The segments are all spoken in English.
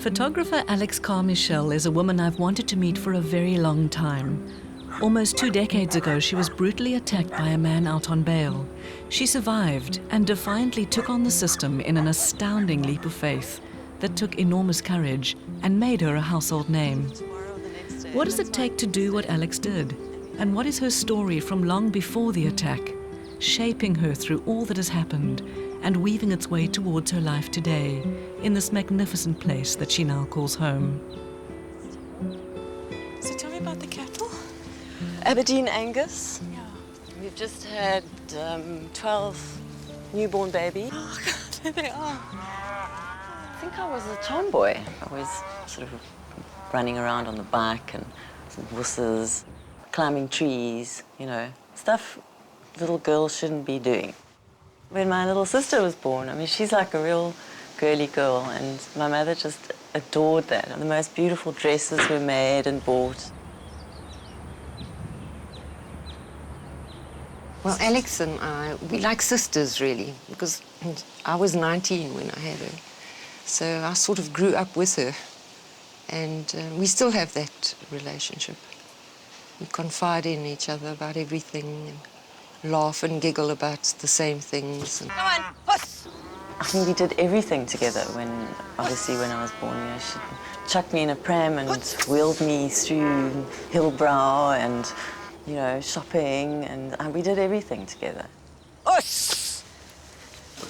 Photographer Alix Carmichele is a woman I've wanted to meet for a very long time. Almost 2 decades ago, she was brutally attacked by a man out on bail. She survived and defiantly took on the system in an astounding leap of faith that took enormous courage and made her a household name. What does it take to do what Alix did? And what is her story from long before the attack, shaping her through all that has happened and weaving its way towards her life today in this magnificent place that she now calls home? So tell me about the cattle. Aberdeen Angus. Yeah. We've just had 12 newborn babies. Oh, God, there they are. I think I was a tomboy. I was sort of running around on the bike and wusses, climbing trees, you know, stuff little girls shouldn't be doing. When my little sister was born, I mean, she's like a real girly girl, and my mother just adored that. And the most beautiful dresses were made and bought. Well, Alix and I, we like sisters, really, because I was 19 when I had her. So I sort of grew up with her, and we still have that relationship. We confide in each other about everything and laugh and giggle about the same things. And... Come on, puss! I think we did everything together obviously when I was born. You know, she chucked me in a pram and wheeled me through Hillbrow and, you know, shopping, and we did everything together. Us!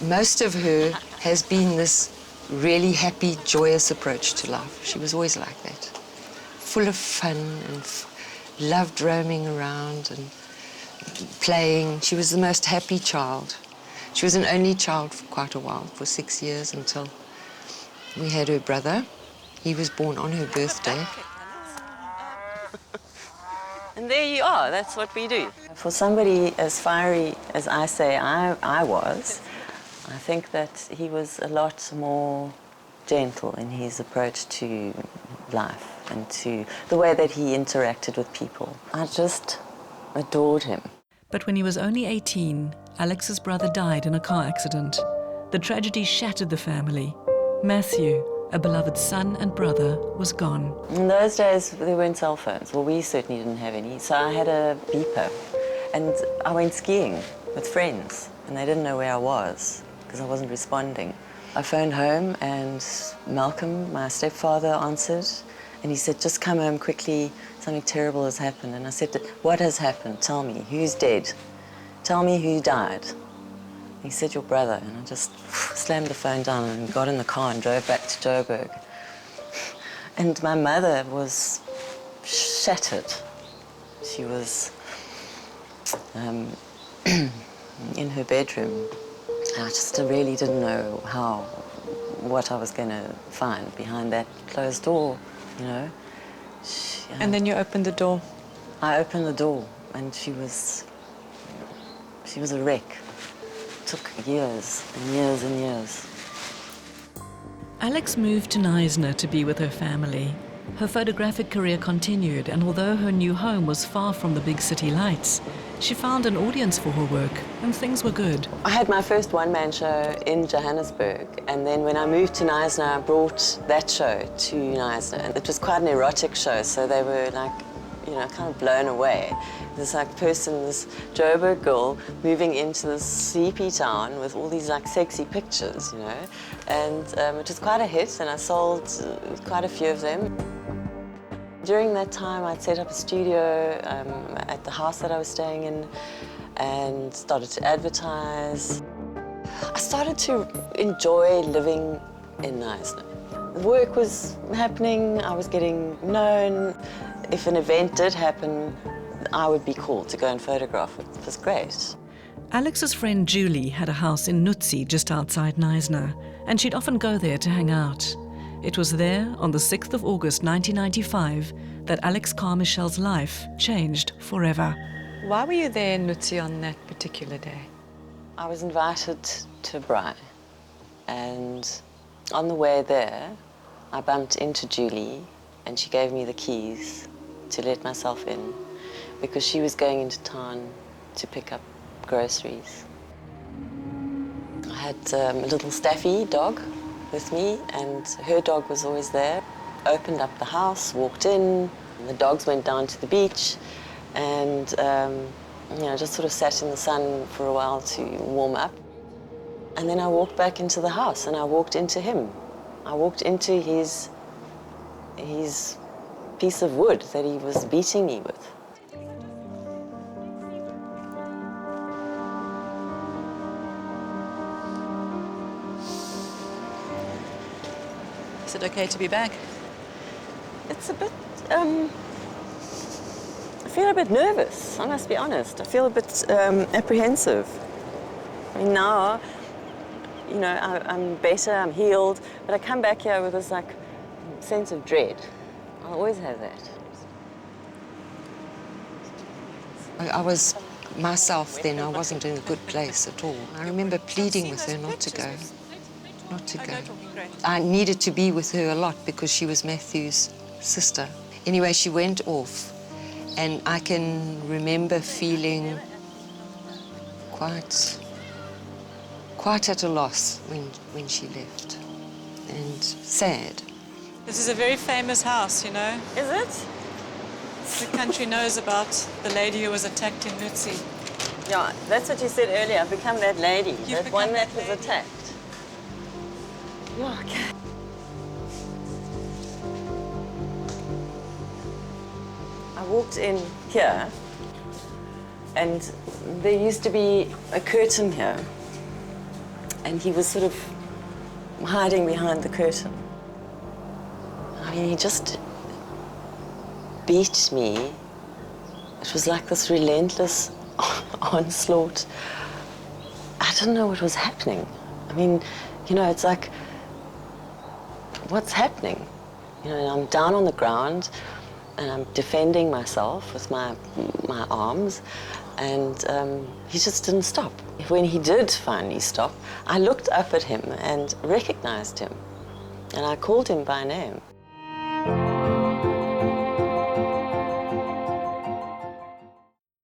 Most of her has been this really happy, joyous approach to life. She was always like that, full of fun and loved roaming around and playing. She was the most happy child. She was an only child for quite a while, for 6 years, until we had her brother. He was born on her birthday. And there you are, that's what we do. For somebody as fiery as I say I was, I think that he was a lot more gentle in his approach to life and to the way that he interacted with people. I just adored him. But when he was only 18, Alix's brother died in a car accident. The tragedy shattered the family. Matthew, a beloved son and brother, was gone. In those days, there weren't cell phones. Well, we certainly didn't have any. So I had a beeper, and I went skiing with friends, and they didn't know where I was because I wasn't responding. I phoned home, and Malcolm, my stepfather, answered, and he said, "Just come home quickly, something terrible has happened." And I said, "What has happened? Tell me, who's dead? Tell me who died." He said, "Your brother." And I just slammed the phone down and got in the car and drove back to Joburg. And my mother was shattered. She was in her bedroom. And I just really didn't know what I was going to find behind that closed door, you know. And then you opened the door. I opened the door, and she was a wreck. It took years and years and years. Alix moved to Knysna to be with her family. Her photographic career continued, and although her new home was far from the big city lights, she found an audience for her work, and things were good. I had my first one-man show in Johannesburg, and then when I moved to Knysna, I brought that show to Knysna. It was quite an erotic show, so they were like, you know, kind of blown away. This like this Joburg girl moving into this sleepy town with all these like sexy pictures, you know, and it was quite a hit, and I sold quite a few of them. During that time, I'd set up a studio at the house that I was staying in and started to advertise. I started to enjoy living in Knysna. Work was happening, I was getting known. If an event did happen, I would be called to go and photograph it. It was great. Alix's friend Julie had a house in Nutsi just outside Knysna, and she'd often go there to hang out. It was there, on the 6th of August 1995, that Alix Carmichele's life changed forever. Why were you there in Nutsi on that particular day? I was invited to Braai, and on the way there, I bumped into Julie, and she gave me the keys to let myself in, because she was going into town to pick up groceries. I had a little staffy dog, with me, and her dog was always there. Opened up the house, walked in, and the dogs went down to the beach, and you know, just sort of sat in the sun for a while to warm up. And then I walked back into the house, and I walked into him. I walked into his piece of wood that he was beating me with. Is it okay to be back? It's a bit, I feel a bit nervous, I must be honest. I feel a bit apprehensive. I mean, now, you know, I'm better, I'm healed, but I come back here with this, like, sense of dread. I'll always have that. I was myself then. I wasn't in a good place at all. I remember pleading with her not to go. Not to go. I needed to be with her a lot because she was Matthew's sister. Anyway, she went off, and I can remember feeling quite at a loss when she left, and sad. This is a very famous house, you know. Is it? The country knows about the lady who was attacked in Lutzi. Yeah, that's what you said earlier. I've become that lady, You've that one become that that was lady. attacked. Yeah, okay. I walked in here, and there used to be a curtain here, and he was sort of hiding behind the curtain. I mean, he just beat me. It was like this relentless onslaught. I didn't know what was happening. I mean, you know, it's like, what's happening? You know, I'm down on the ground, and I'm defending myself with my arms, and he just didn't stop. When he did finally stop, I looked up at him and recognized him, and I called him by name.